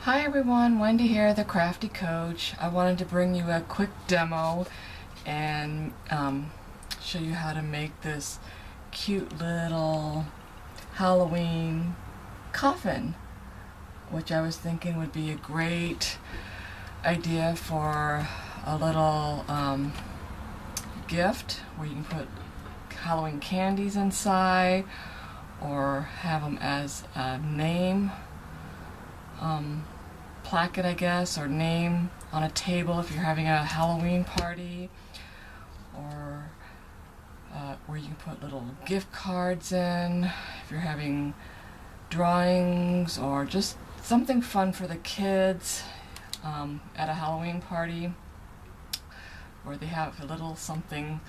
Hi everyone, Wendy here, the Crafty Coach. I wanted to bring you a quick demo and show you how to make this cute little Halloween coffin, which I was thinking would be a great idea for a little gift where you can put Halloween candies inside or have them as a name placket, I guess, or name on a table if you're having a Halloween party, or where you can put little gift cards in if you're having drawings, or just something fun for the kids at a Halloween party, where they have a little something,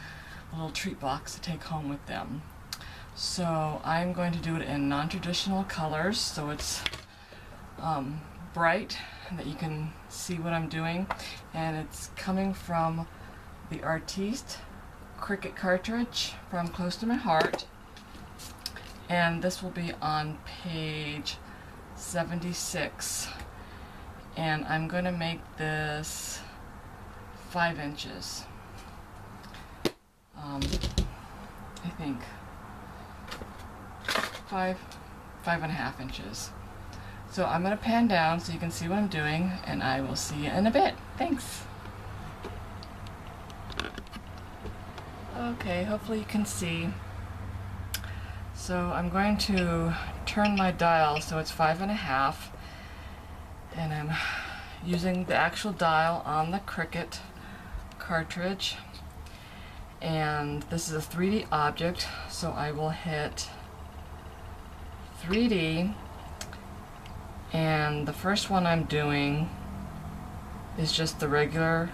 a little treat box to take home with them. So I'm going to do it in non-traditional colors, so it's bright and that you can see what I'm doing, and it's coming from the Artiste Cricut cartridge from Close to My Heart, and this will be on page 76, and I'm going to make this 5 inches. I think 5.5 inches. So I'm going to pan down so you can see what I'm doing, and I will see you in a bit. Thanks. Okay, hopefully you can see. So I'm going to turn my dial so it's 5.5, and I'm using the actual dial on the Cricut cartridge, and this is a 3D object, so I will hit 3D. And the first one I'm doing is just the regular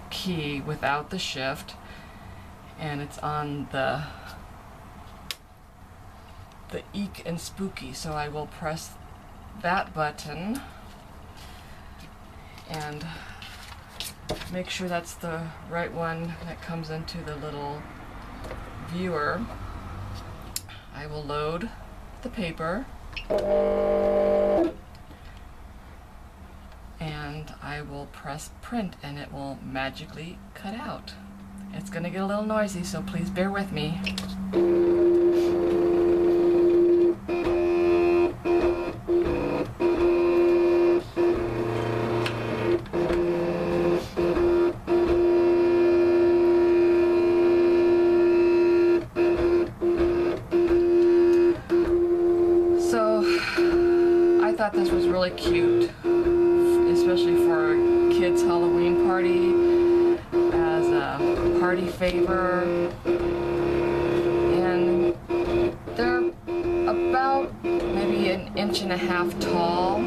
key without the shift, and it's on the Eek and Spooky, so I will press that button and make sure that's the right one that comes into the little viewer. I will load the paper, and I will press print, and it will magically cut out. It's gonna get a little noisy, so please bear with me. I thought this was really cute, especially for a kid's Halloween party, as a party favor. And they're about maybe 1.5 inches tall,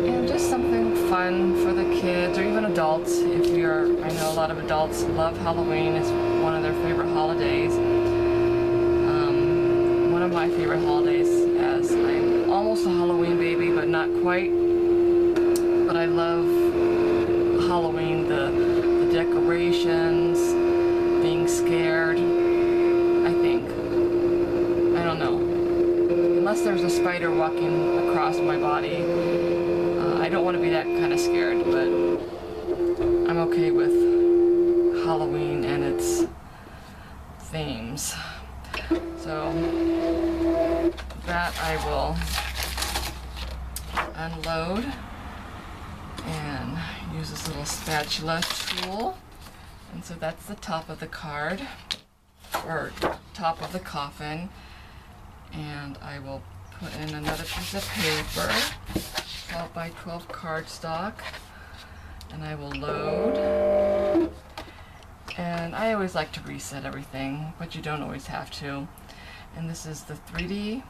and just something fun for the kids or even adults. I know a lot of adults love Halloween. It's one of their favorite holidays. One of my favorite holidays, as I'm almost a Halloween baby, but not quite. But I love Halloween, the decorations, being scared, I think. I don't know. Unless there's a spider walking across my body, I don't want to be that kind of scared, but I'm okay with Halloween and its themes. So that I will unload and use this little spatula tool. And so that's the top of the card, or top of the coffin. And I will put in another piece of paper, 12 by 12 cardstock, and I will load. And I always like to reset everything, but you don't always have to. And this is the 3D,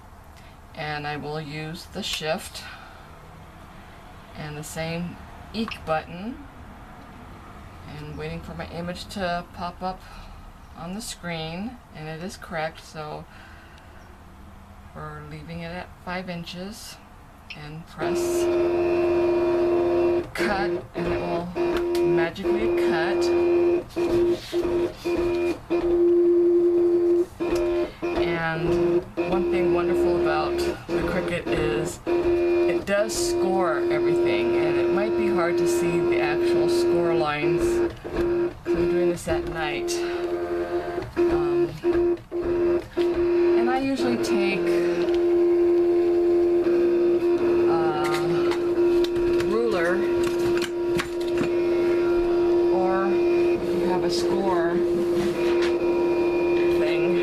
and I will use the shift and the same Eek button, and waiting for my image to pop up on the screen, and it is correct, so we're leaving it at 5 inches, and press cut, and it will magically cut. And one thing wonderful about the Cricut is does score everything, and it might be hard to see the actual score lines. So I'm doing this at night. And I usually take a ruler, or if you have a score thing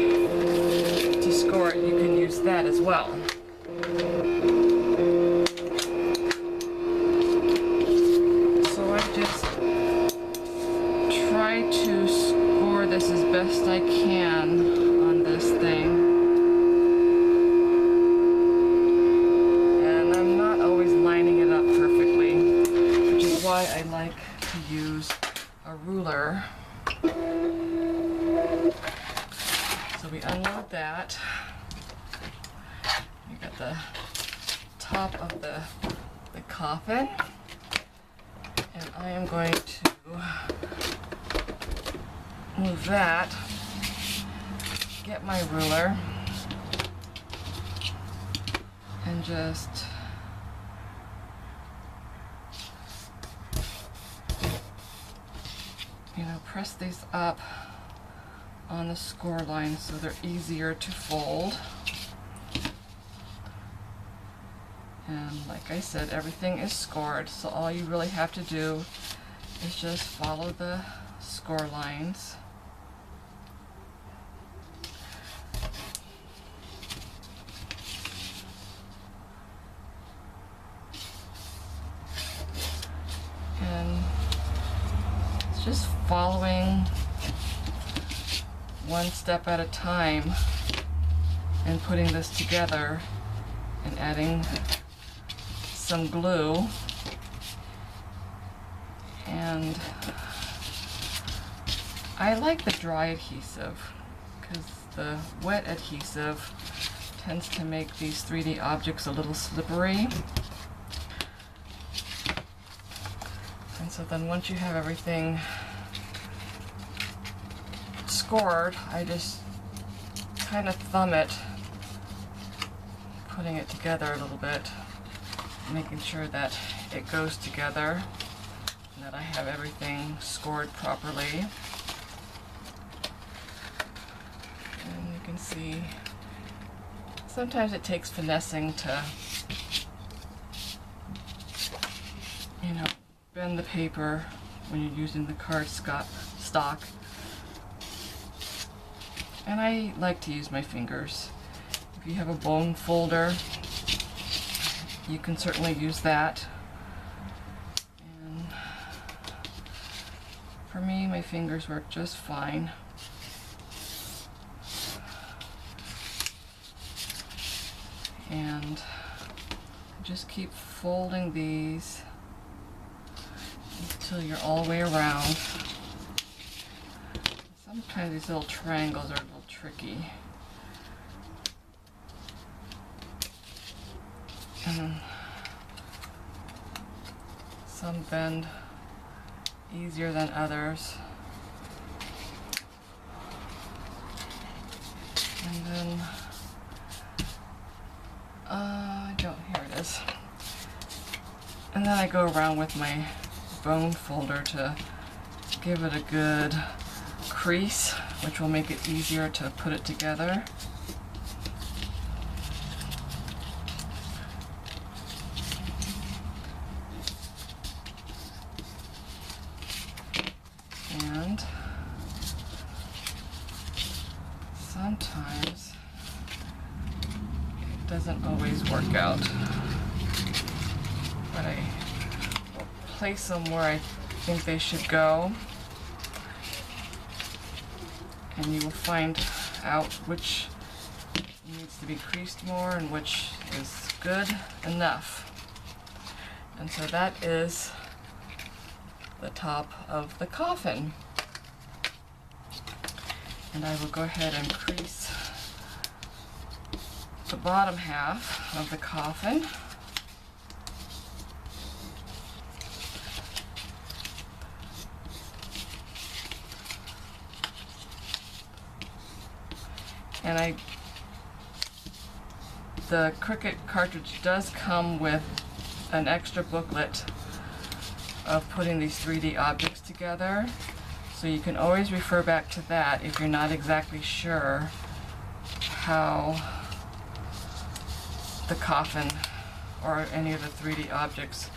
to score it, you can use that as well. To score this as best I can on this thing, and I'm not always lining it up perfectly, which is why I like to use a ruler. So we unload that. We got the top of the coffin, and I am going to move that, get my ruler, and just press these up on the score line so they're easier to fold. And like I said, everything is scored, so all you really have to do is just follow the score lines. And it's just following one step at a time and putting this together and adding some glue. And I like the dry adhesive because the wet adhesive tends to make these 3D objects a little slippery. And so then once you have everything scored, I just kind of thumb it, putting it together a little bit, making sure that it goes together and that I have everything scored properly. And you can see sometimes it takes finessing to, bend the paper when you're using the card stock. And I like to use my fingers. If you have a bone folder, you can certainly use that. And for me, my fingers work just fine. And just keep folding these until you're all the way around. Sometimes these little triangles are a little tricky. And some bend easier than others. And then here it is. And then I go around with my bone folder to give it a good crease, which will make it easier to put it together. And sometimes it doesn't always work out, but I will place them where I think they should go, and you will find out which needs to be creased more and which is good enough. And so that is the top of the coffin. And I will go ahead and crease the bottom half of the coffin. And I the Cricut cartridge does come with an extra booklet of putting these 3D objects together. So you can always refer back to that if you're not exactly sure how the coffin or any of the 3D objects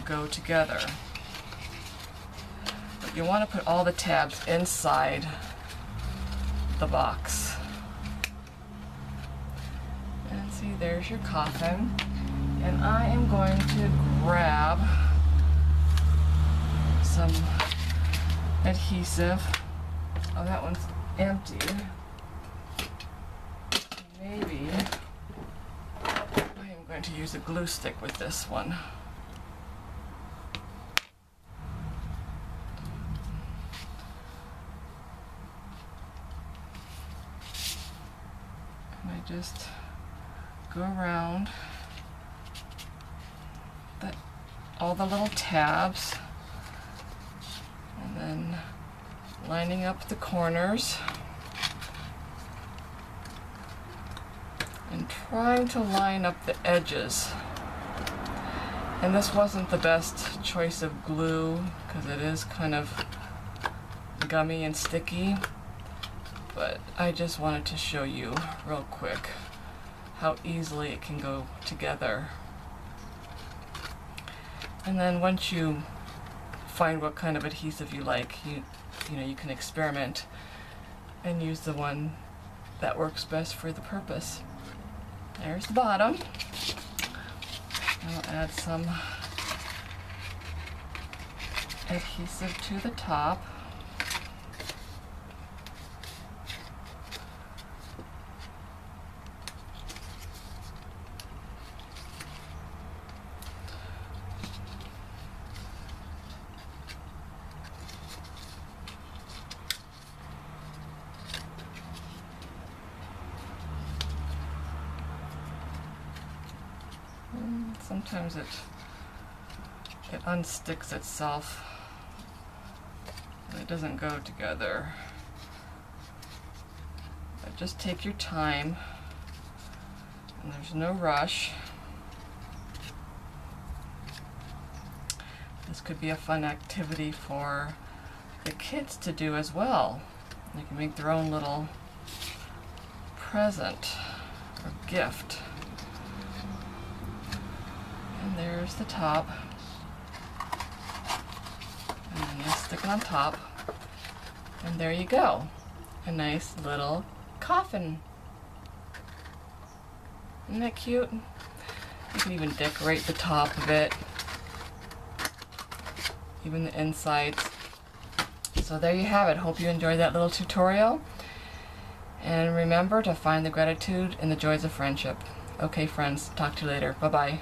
go together. But you want to put all the tabs inside the box. And see, there's your coffin. And I am going to grab some adhesive. Oh, that one's empty. Maybe I am going to use a glue stick with this one. And I just go around all the little tabs, and then lining up the corners and trying to line up the edges. And this wasn't the best choice of glue because it is kind of gummy and sticky, but I just wanted to show you real quick how easily it can go together. And then once you find what kind of adhesive you like, you know, you can experiment and use the one that works best for the purpose. There's the bottom. I'll add some adhesive to the top. Sometimes it unsticks itself and it doesn't go together. But just take your time, and there's no rush. This could be a fun activity for the kids to do as well. They can make their own little present or gift. And there's the top. And then you stick it on top. And there you go. A nice little coffin. Isn't that cute? You can even decorate the top of it. Even the insides. So there you have it. Hope you enjoyed that little tutorial. And remember to find the gratitude in the joys of friendship. Okay friends, talk to you later. Bye-bye.